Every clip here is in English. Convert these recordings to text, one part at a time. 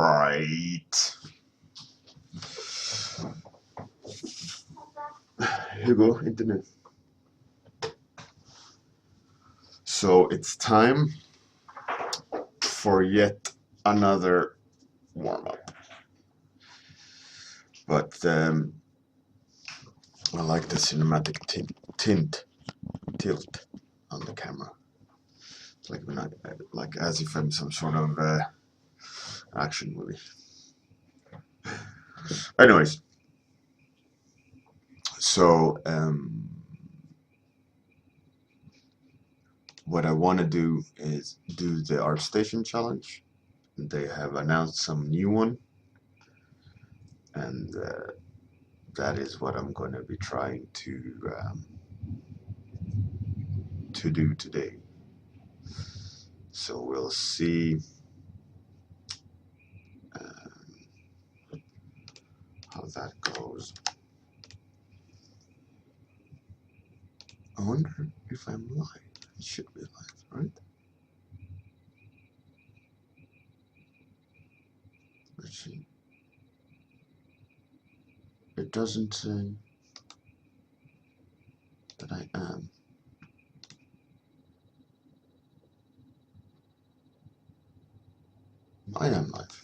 Right. Here you go, internet. So it's time for yet another warm-up. But I like the cinematic tilt on the camera. It's like like as if I'm some sort of action movie. Anyways, so what I want to do is do the ArtStation challenge. They have announced some new one, and that is what I'm going to be trying to do today. So we'll see how that goes. I wonder if I'm live. It should be live, right? Let's see. It doesn't say that I am. I am live.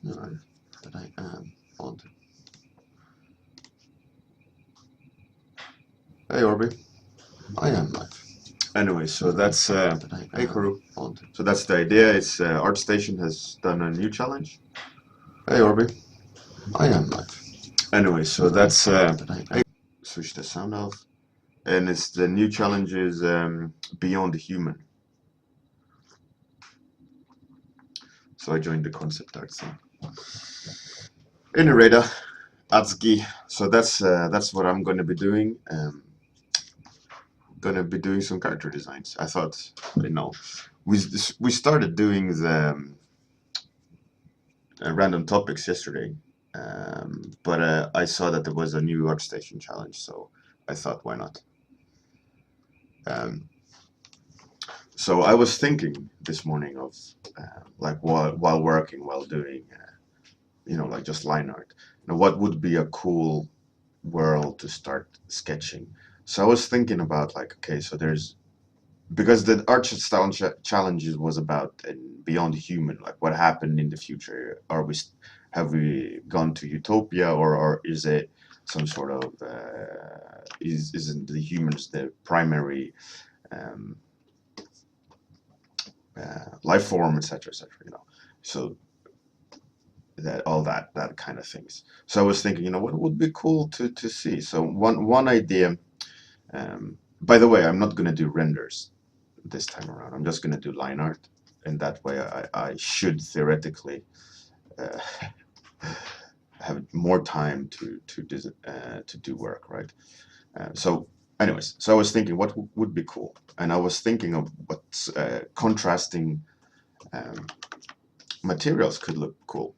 No, that I am on. Hey Orby, I am live. Anyway, so that's hey Hurri. So that's the idea. It's ArtStation has done a new challenge. Hey Orby, I am live. Anyway, so that's switch the sound off, and it's the new challenge is Beyond Human. So I joined the concept art thing. Anyway, Atsuki. So that's what I'm going to be doing. Going to be doing some character designs. I thought, we started doing the random topics yesterday, but I saw that there was a new ArtStation challenge, so I thought, why not? So I was thinking this morning of like while working, while doing, like just line art. What would be a cool world to start sketching? So I was thinking about like, okay, so because the ArtStation challenges was about Beyond Human, like what happened in the future. Have we gone to utopia, or is it some sort of isn't the humans the primary life form, etc., etc. So that kind of things. So I was thinking, what would be cool to see. So one idea. By the way, I'm not going to do renders this time around. I'm just going to do line art, and that way I should theoretically have more time to do work, right? So anyways, so I was thinking what would be cool, and I was thinking of what contrasting materials could look cool.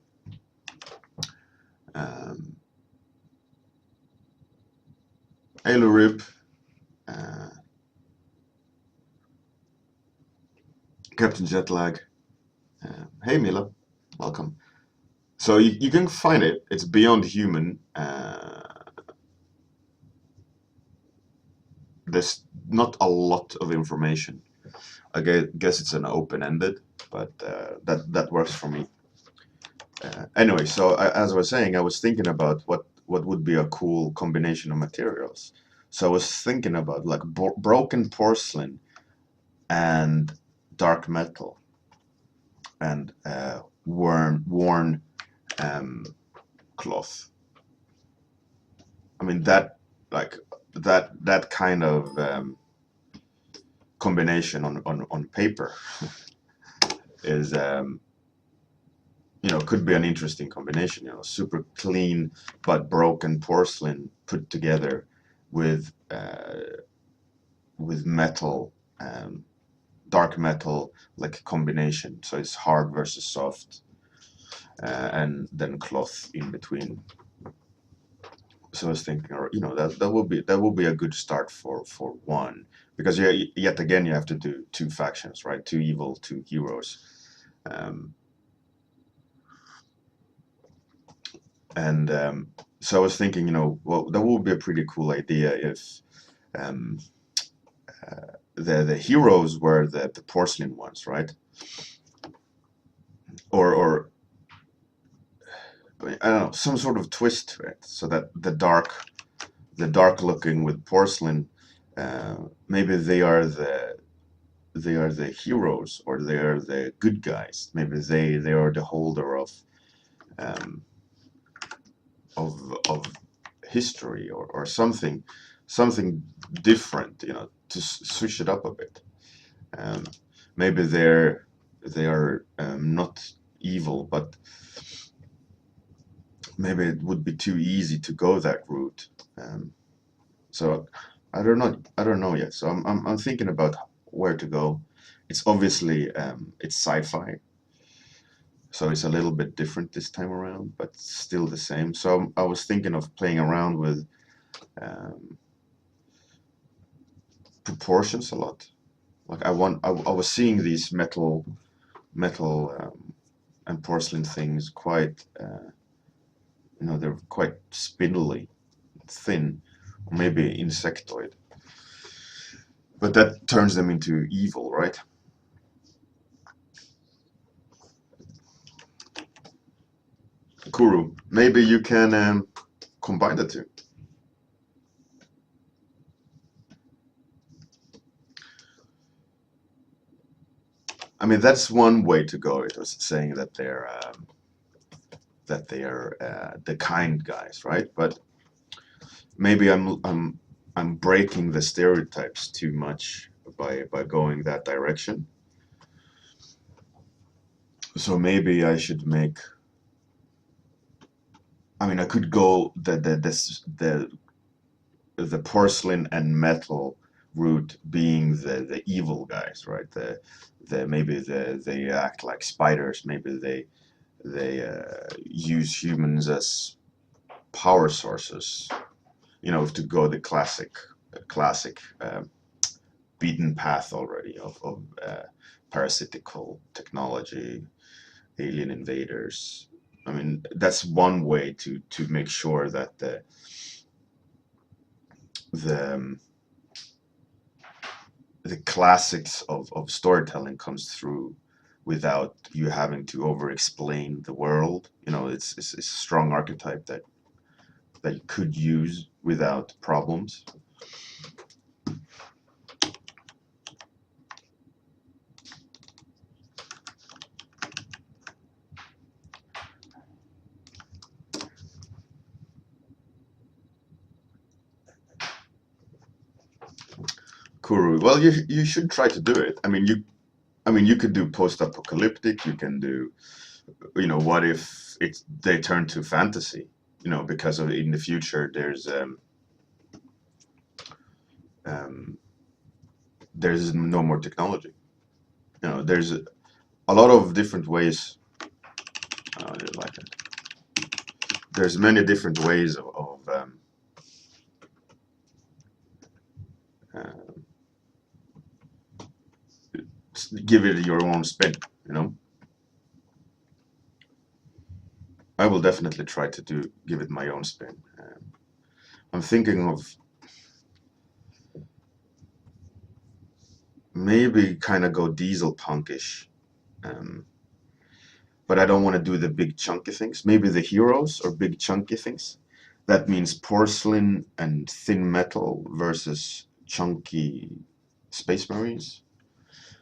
Hello Rib. Captain Jetlag. Hey Mila, welcome. So you can find it. It's Beyond Human. There's not a lot of information. I guess it's an open-ended, but that works for me. Anyway, so as I was saying, I was thinking about what would be a cool combination of materials. So I was thinking about like broken porcelain and dark metal and worn cloth. I mean that kind of combination on paper is could be an interesting combination. Super clean but broken porcelain put together with metal, dark metal, like combination. So it's hard versus soft, and then cloth in between. So I was thinking, or that will be a good start for one, because yet again you have to do two factions, right? Two evil, two heroes. And so I was thinking, well, that would be a pretty cool idea if um, the heroes were the porcelain ones, right? Or I don't know, some sort of twist to it, so that the dark looking with porcelain, maybe they are the heroes, or they are the good guys. Maybe they are the holder um, of history, or something different, to switch it up a bit. Um, Maybe they are not evil, but maybe it would be too easy to go that route. So I don't know yet. So I'm thinking about where to go. It's obviously it's sci-fi, so it's a little bit different this time around, but still the same. So I was thinking of playing around with um, proportions a lot. Like I was seeing these metal and porcelain things quite, they're quite spindly, thin, or maybe insectoid. But that turns them into evil, right? Kuru, maybe you can combine the two. I mean, that's one way to go. It was saying that they are the kind guys, right? But maybe I'm breaking the stereotypes too much by going that direction. So maybe I should make. I mean, I could go the porcelain and metal route, being the evil guys, right? Maybe they act like spiders. Maybe they use humans as power sources. To go the classic beaten path already of parasitical technology, alien invaders. I mean, that's one way to make sure that the the classics of storytelling comes through without you having to over explain the world. It's a strong archetype that you could use without problems. Kuru. Well, you should try to do it. I mean, you could do post-apocalyptic. You can do, what if they turn to fantasy? Because of in the future um, there's no more technology. There's a lot of different ways. I didn't like it. There's many different ways of uh, give it your own spin. You know, I will definitely try to give it my own spin. I'm thinking of maybe kind of go diesel punkish, um, but I don't want to do the big chunky things. Maybe the heroes or big chunky things. That means porcelain and thin metal versus chunky space marines.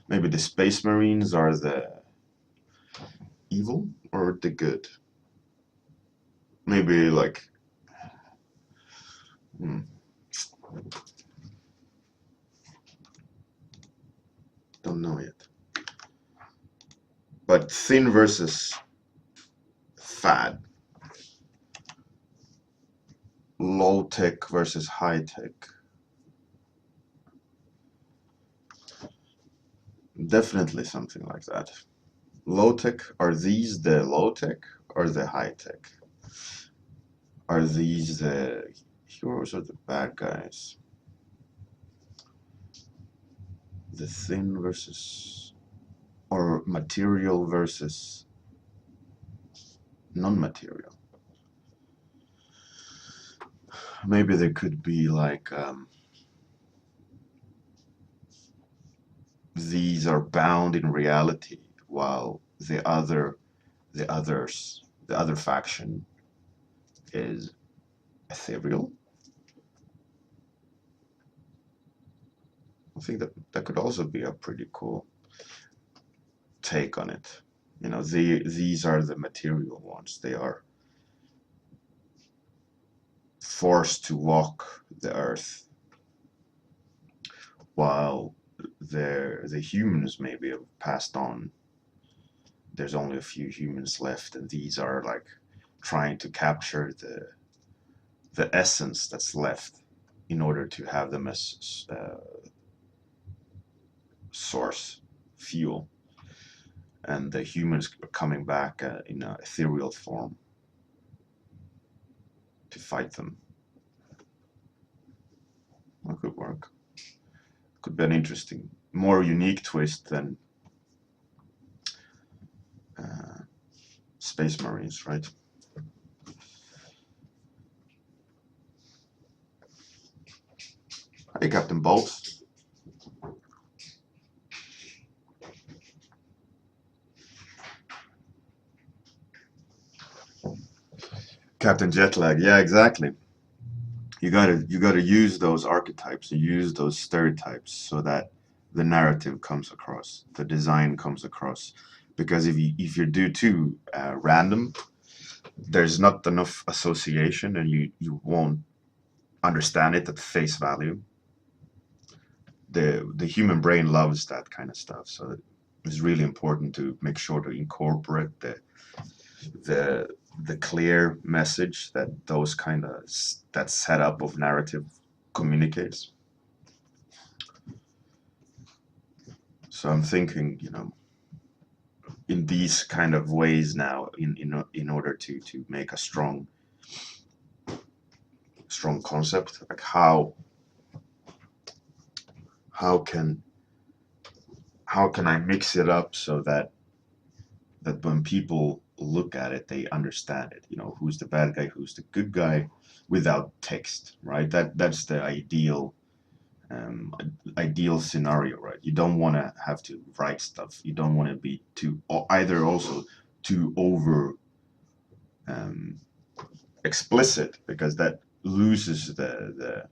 Maybe the space marines are the evil or the good. Maybe like, hmm, don't know yet. But thin versus fat, low tech versus high tech. Definitely something like that. Low tech, are these the low tech or the high tech? Are these the heroes or the bad guys? The thin versus, or material versus non-material. maybe there could be like these are bound in reality, while the other faction is ethereal. I think that that could also be a pretty cool take on it. You know, these are the material ones. They are forced to walk the earth, while the humans maybe have passed on. There's only a few humans left, and these are like trying to capture the essence that's left in order to have them as source fuel, and the humans are coming back in an ethereal form to fight them. That could work. Could be an interesting, more unique twist than uh, Space Marines, right? Hey, Captain Bolt. Captain Jetlag. Yeah, exactly. You gotta use those archetypes and use those stereotypes so that the narrative comes across, the design comes across. Because if you do too random, there's not enough association, and you won't understand it at face value. The human brain loves that kind of stuff, so it's really important to make sure to incorporate the the clear message that those kind of that setup of narrative communicates. So I'm thinking, you know, in these kind of ways now, in order to make a strong concept, like how can how can I mix it up so that when people look at it, they understand it. You know, who's the bad guy, who's the good guy, without text, right? That's the um, ideal scenario, right? You don't want to have to write stuff. You don't want to be too either also too over um, explicit, because that loses the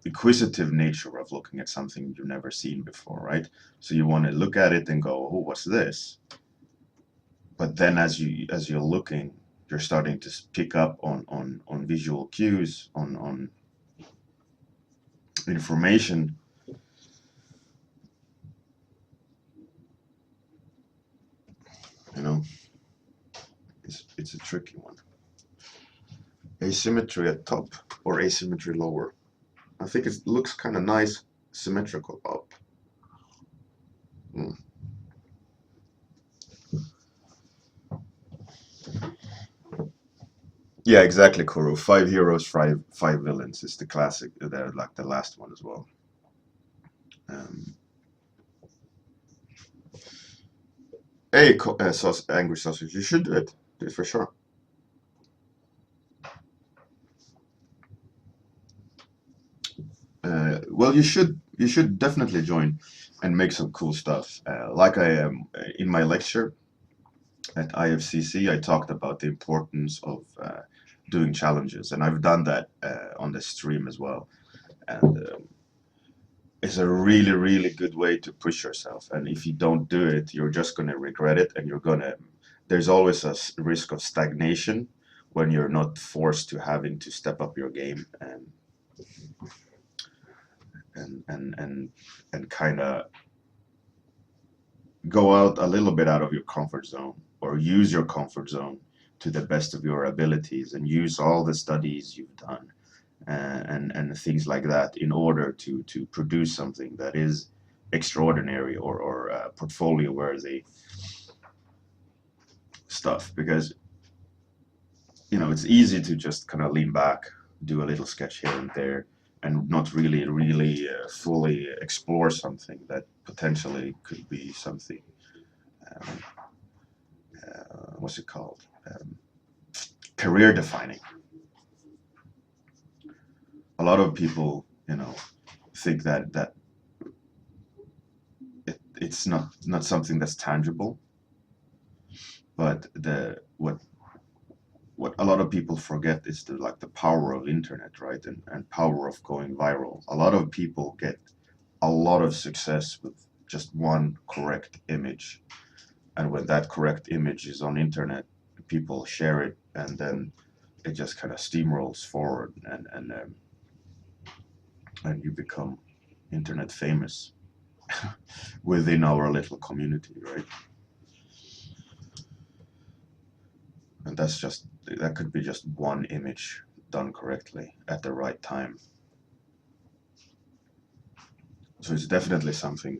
inquisitive nature of looking at something you've never seen before, right? So you want to look at it and go, "Oh, what's this?" But then as you're looking, you're starting to pick up on visual cues, on information. You know, it's a tricky one. Asymmetry at top or asymmetry lower. I think it looks kind of nice symmetrical up. Mm. Yeah, exactly, Kuro. Five heroes, five villains is the classic. They're like the last one as well. Um, hey, Angry Sausage, you should do it. Do it for sure. Well, you should definitely join and make some cool stuff. Like I am in my lecture at IFCC, I talked about the importance of doing challenges, and I've done that on the stream as well. And it's a really, really good way to push yourself. And if you don't do it, you're just going to regret it, and there's always a risk of stagnation when you're not forced to having to step up your game and and and and kind of go out a little bit out of your comfort zone, or use your comfort zone to the best of your abilities, and use all the studies you've done and things like that in order to produce something that is extraordinary or portfolio worthy stuff. Because it's easy to just kind of lean back, do a little sketch here and there, and not really fully explore something that potentially could be something, um, what's it called? career defining. A lot of people, think that it's not something that's tangible, but what a lot of people forget is the power of internet, right? And power of going viral. A lot of people get a lot of success with just one correct image, and when that correct image is on internet, people share it, and then it just kind of steamrolls forward, and you become internet famous within our little community, right? And that could be just one image done correctly at the right time. So it's definitely something.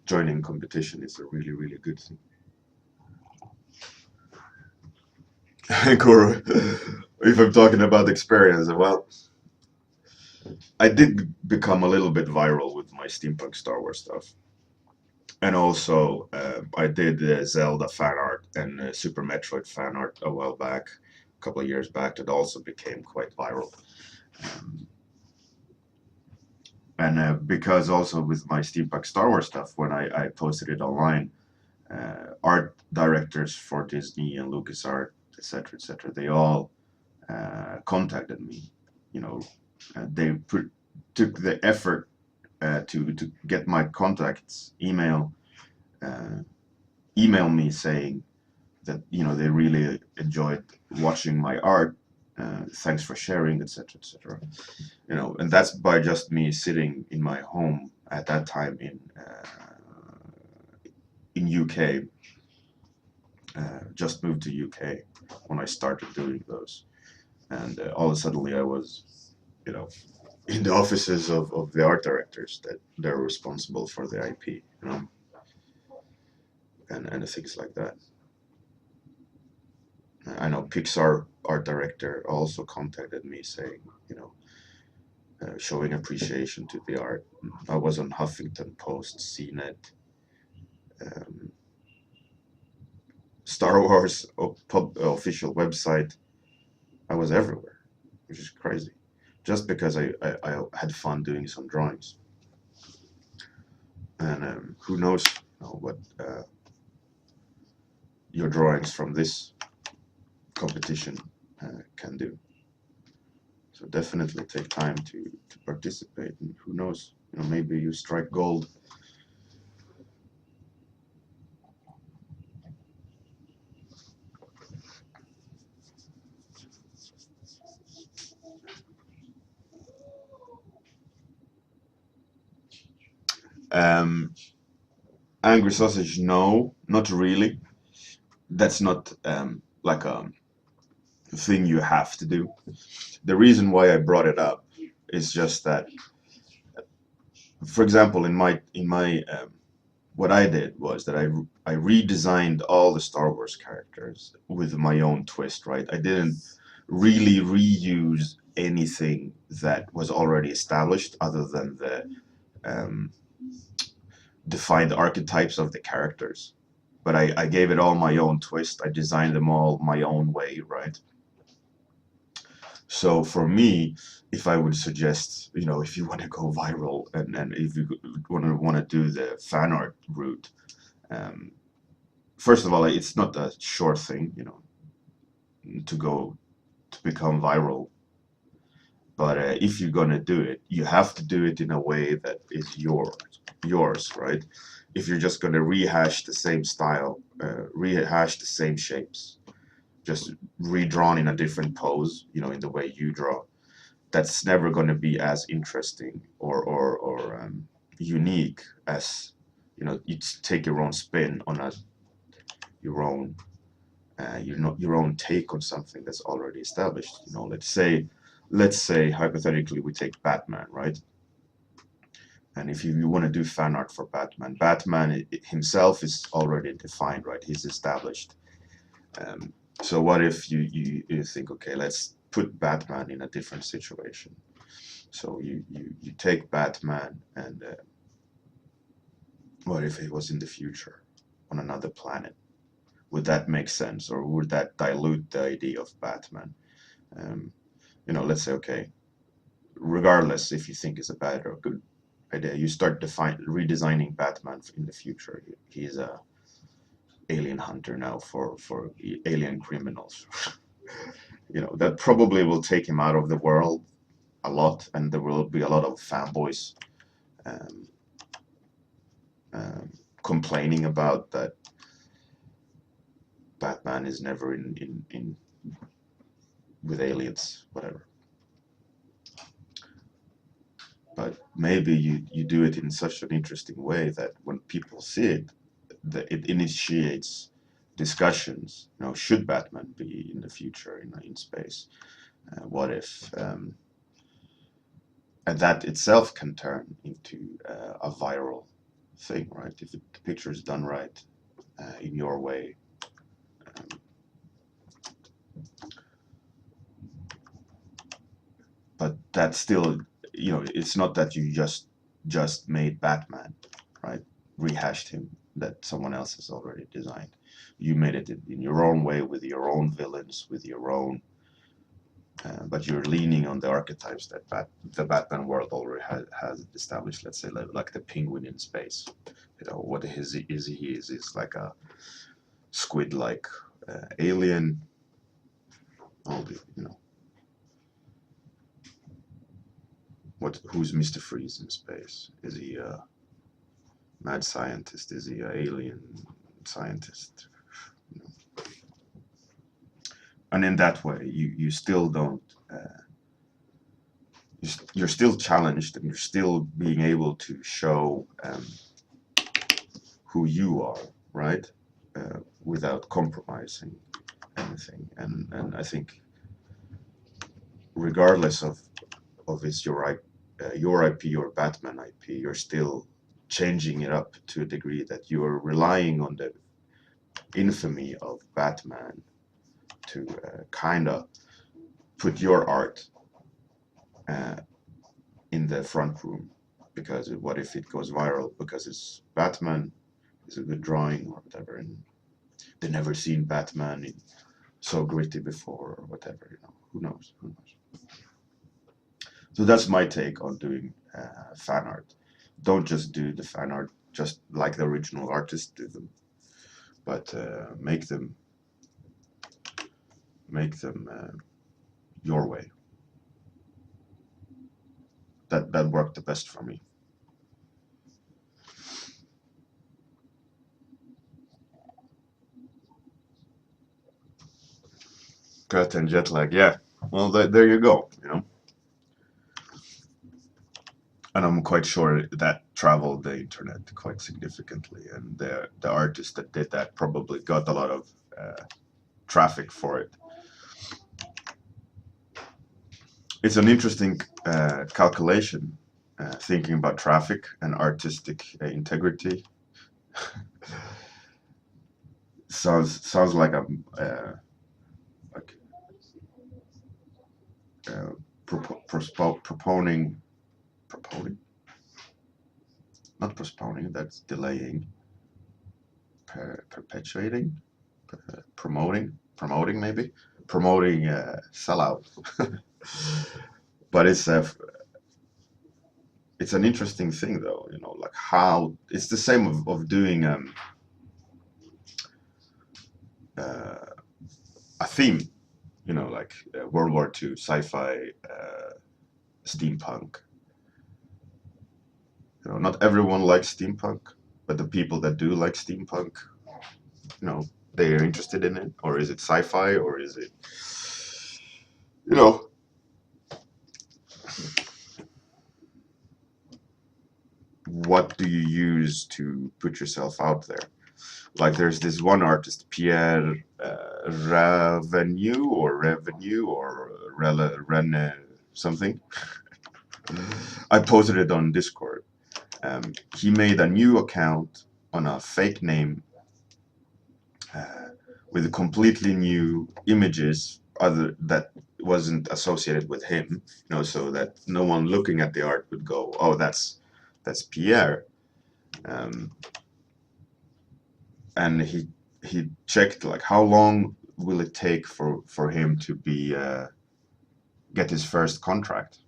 Joining competition is a really, really good thing. Kuro, if I'm talking about experience, well, I did become a little bit viral with my steampunk Star Wars stuff. And also, I did Zelda fan art and Super Metroid fan art a while back, a couple of years back, that also became quite viral. Um, and because also with my steampunk Star Wars stuff, when I posted it online, art directors for Disney and LucasArts, etc., they all contacted me. You know, they took the effort to get my contacts uh, email me saying that they really enjoyed watching my art. Thanks for sharing, etc. And that's by just me sitting in my home at that time in UK. Just moved to UK when I started doing those, and all of a sudden I was, in the offices of the art directors that they're responsible for the IP, and things like that. I know Pixar art director also contacted me saying, showing appreciation to the art. I was on Huffington Post, CNET, um, Star Wars official website. I was everywhere, which is crazy. Just because I had fun doing some drawings. And who knows what your drawings from this competition can do. So definitely take time to participate, and who knows, maybe you strike gold. Um, Angry sausage, no, not really. That's not like a thing you have to do. The reason why I brought it up is just that, for example, in my what I did was that I redesigned all the Star Wars characters with my own twist, right? I didn't really reuse anything that was already established other than the um, defined archetypes of the characters. But I gave it all my own twist. I designed them all my own way, right? So for me, if I would suggest, if you want to go viral and if you want to do the fan art route, um, first of all, it's not a sure thing, to go to become viral. But if you're gonna do it, you have to do it in a way that is yours, right? If you're just gonna rehash the same style, rehash the same shapes, just redrawn in a different pose, in the way you draw, that's never gonna be as interesting or unique as you take your own spin on your own your own take on something that's already established. Let's say hypothetically we take Batman, right? And if you want to do fan art for Batman himself is already defined, right? He's established. Um, so what if you think, okay, let's put Batman in a different situation. So you take Batman and what if he was in the future on another planet would that make sense, or would that dilute the idea of Batman? Um, let's say, okay, regardless if you think it's a bad or good idea, you start redesigning Batman in the future. He's a alien hunter now for alien criminals. That probably will take him out of the world a lot, and there will be a lot of fanboys um, um, complaining about that Batman is never in with aliens, whatever. But maybe you do it in such an interesting way that when people see it, it initiates discussions. Should Batman be in the future in space? What if? And that itself can turn into a viral thing, right? If the picture is done right in your way. Um, but that's still, it's not that you just made Batman, right? Rehashed him that someone else has already designed. You made it in your own way with your own villains, with your own. But you're leaning on the archetypes that the Batman world already has established. Let's say like the penguin in space. What is he? Is like a squid-like alien. All the who's Mr. Freeze in space? Is he a mad scientist? Is he an alien scientist? And in that way, you still don't. You're still challenged, and you're still being able to show who you are, right? Without compromising anything. And I think, regardless of it's your IP or Batman IP, you're still changing it up to a degree that you're relying on the infamy of Batman to kind of put your art in the front room. Because what if it goes viral because it's Batman, it's a good drawing or whatever, and they've never seen Batman so gritty before or whatever, who knows. So that's my take on doing fan art. Don't just do the fan art just like the original artist did them, but make them your way. That worked the best for me. Cut and jet lag, yeah. Well, there you go. And I'm quite sure that traveled the internet quite significantly, and the artist that did that probably got a lot of traffic for it. It's an interesting calculation, thinking about traffic and artistic integrity. sounds like I'm like proponing, not postponing. That's delaying, perpetuating, promoting maybe, promoting sellout. But it's an interesting thing though, like how it's the same of doing a theme, like World War II, sci-fi, steampunk. Not everyone likes steampunk, but the people that do like steampunk, they're interested in it. Or is it sci-fi, or is it, what do you use to put yourself out there? Like there's this one artist, Pierre Revenue or Rene something. I posted it on Discord. He made a new account on a fake name with completely new images other that wasn't associated with him, so that no one looking at the art would go, oh, that's Pierre. And he checked like how long will it take for him to be get his first contract,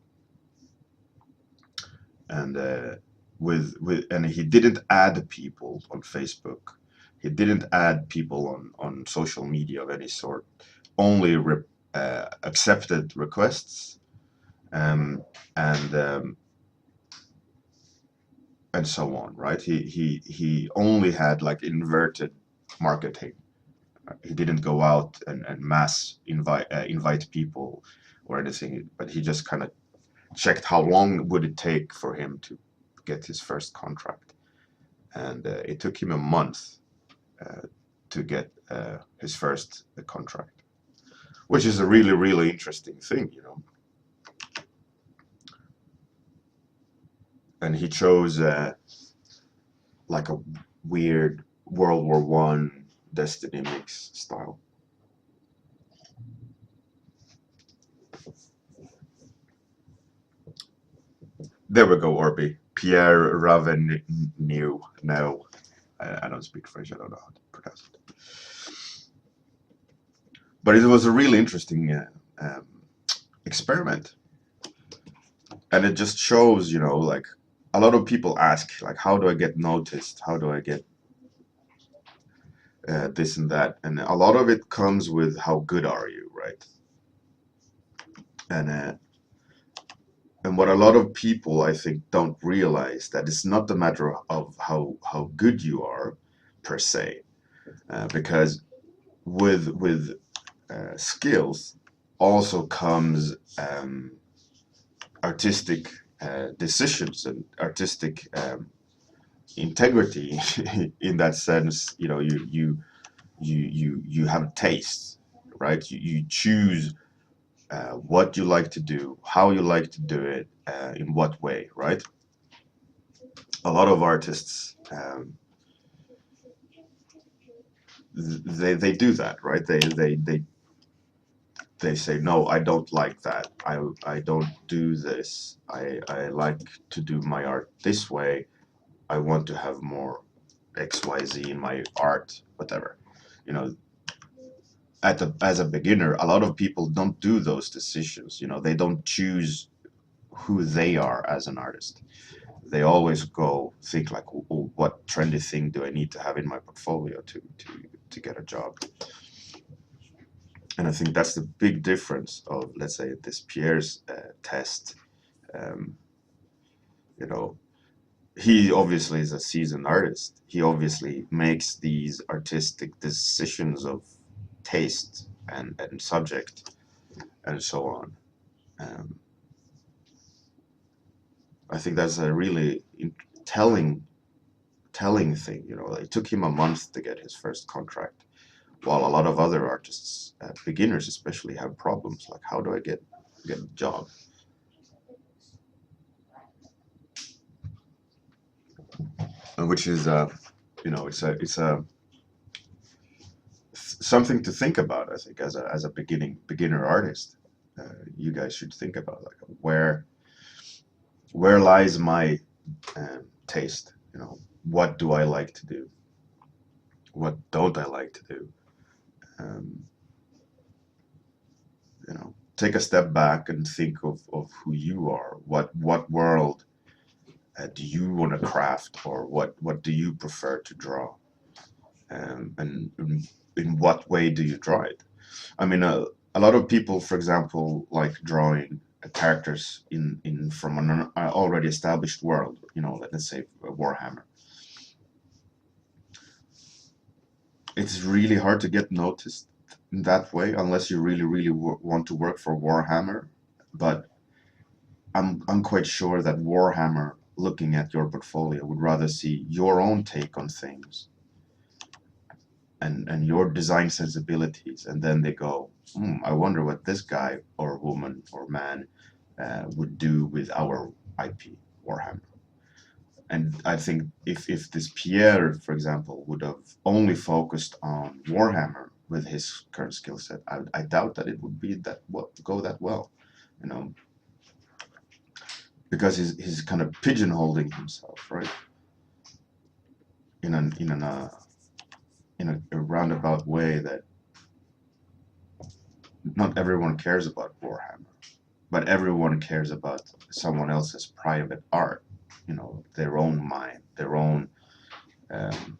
and and he didn't add people on Facebook, he didn't add people on social media of any sort, only accepted requests, um, and um, and so on, right? He only had like inverted marketing. He didn't go out and mass invite people or anything, but he just kind of checked how long would it take for him to get his first contract, and it took him a month to get his first contract, which is a really interesting thing, you know. And he chose like a weird World War I Destiny mix style. There we go, Orby. Pierre Raveneux. No, I don't speak French. I don't know how to pronounce it. But it was a really interesting um, experiment, and it just shows, you know, like a lot of people ask, like, how do I get noticed? How do I get this and that? And a lot of it comes with how good are you, right? And uh, and what a lot of people, I think, don't realize that it's not a matter of how good you are per se, because with skills also comes artistic decisions and artistic integrity. In that sense, you know, you have taste, right? You choose what you like to do, how you like to do it, in what way, right? A lot of artists, they do that, right? They say, no, I don't like that. I don't do this. I like to do my art this way. I want to have more XYZ in my art, whatever. You know, as a beginner, a lot of people don't do those decisions. You know, they don't choose who they are as an artist. They always go think like, "Oh, what trendy thing do I need to have in my portfolio to get a job?" And I think that's the big difference of, let's say, this Pierre's test. Um, you know, he obviously is a seasoned artist. He obviously makes these artistic decisions of taste and subject and so on. Um, I think that's a really telling telling thing. You know, it took him a month to get his first contract, while a lot of other artists, beginners especially, have problems like, how do I get a job? Which is you know, it's a something to think about. I think as a beginner artist, you guys should think about like where lies my taste. You know, what do I like to do? What don't I like to do? Um, you know, take a step back and think of who you are. What world do you want to craft, or what do you prefer to draw? And in what way do you draw it? I mean, a lot of people, for example, like drawing characters in from an already established world. You know, let's say Warhammer. It's really hard to get noticed in that way unless you really want to work for Warhammer. But I'm quite sure that Warhammer, looking at your portfolio, would rather see your own take on things and your design sensibilities, and then they go, I wonder what this guy or woman or man would do with our IP, Warhammer. And I think if this Pierre, for example, would have only focused on Warhammer with his current skill set, I doubt that it would be go that well, you know, because he's kind of pigeonholing himself, right? In an in a roundabout way that not everyone cares about Warhammer, but everyone cares about someone else's private art, their own mind, their own um,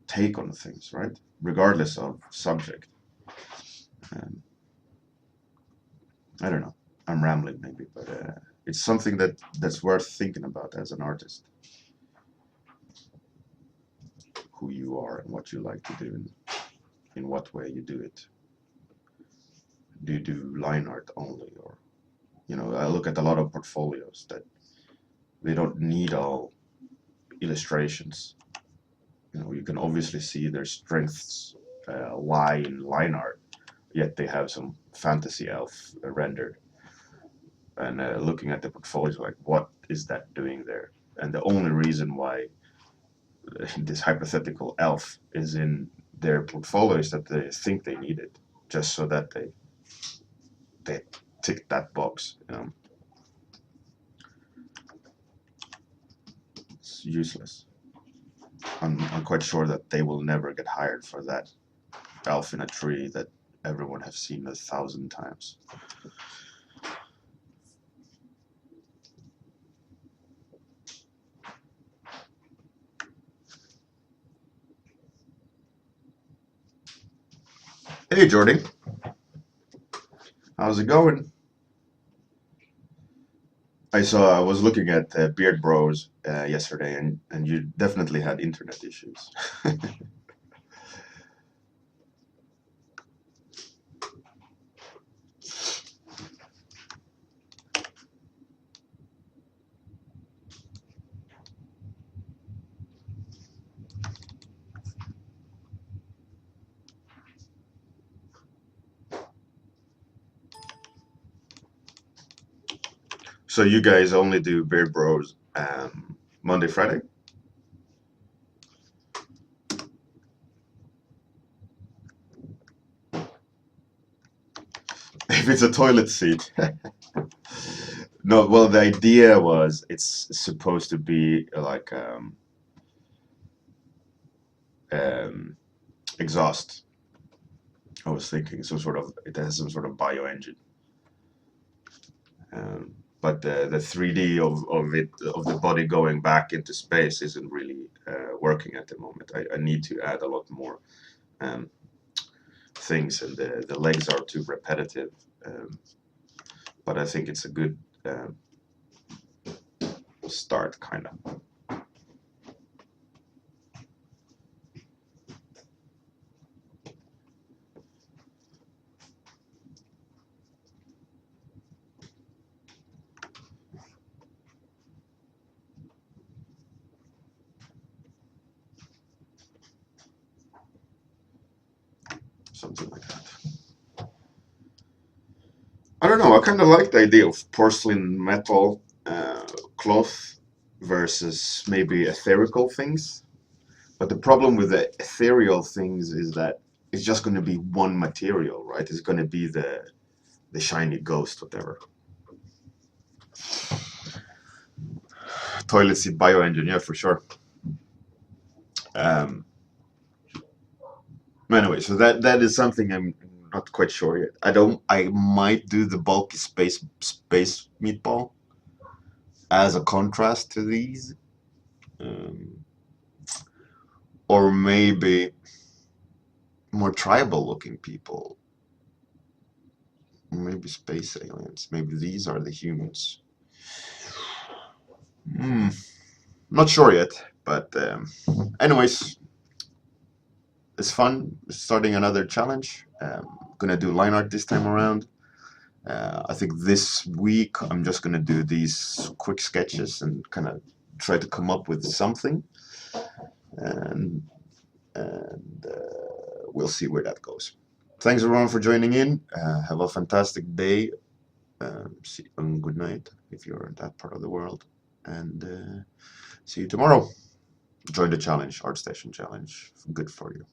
take on things, right? Regardless of subject. Um, I don't know. I'm rambling maybe, but it's something that's worth thinking about as an artist. Who you are and what you like to do, and in what way you do it. Do you do line art only, or I look at a lot of portfolios that they don't need all illustrations. You can obviously see their strengths lie in line art, yet they have some fantasy elf rendered. And looking at the portfolios, like, what is that doing there? And the only reason why this hypothetical elf is in their portfolio is that they think they need it, just so that they tick that box. It's useless. I'm quite sure that they will never get hired for that elf in a tree that everyone has seen 1,000 times. Hey, Jordy. How's it going? I was looking at Beard Bros yesterday, and you definitely had internet issues. So you guys only do Beard Bros Monday, Friday? If it's a toilet seat. No, well, the idea was it's supposed to be like um, exhaust. I was thinking it has some sort of bioengine. But the 3D of the body going back into space isn't really working at the moment. I need to add a lot more um, things, and the legs are too repetitive. Um, but I think it's a good start, kind of. Something like that. I don't know. I kind of like the idea of porcelain metal cloth versus maybe etherical things. But the problem with the ethereal things is that it's just going to be one material, right? It's going to be the shiny ghost, whatever. Toilet seat bioengineer for sure. Um, anyway, so that is something I'm not quite sure yet. I might do the bulky space meatball as a contrast to these, um, or maybe more tribal looking people. Maybe space aliens. Maybe these are the humans. Hmm. Not sure yet, but anyways, it's fun starting another challenge. Gonna do line art this time around. I think this week I'm just gonna do these quick sketches and kind of try to come up with something, and we'll see where that goes. Thanks everyone for joining in. Have a fantastic day. And good night if you're in that part of the world, and see you tomorrow. Join the challenge, ArtStation challenge. Good for you.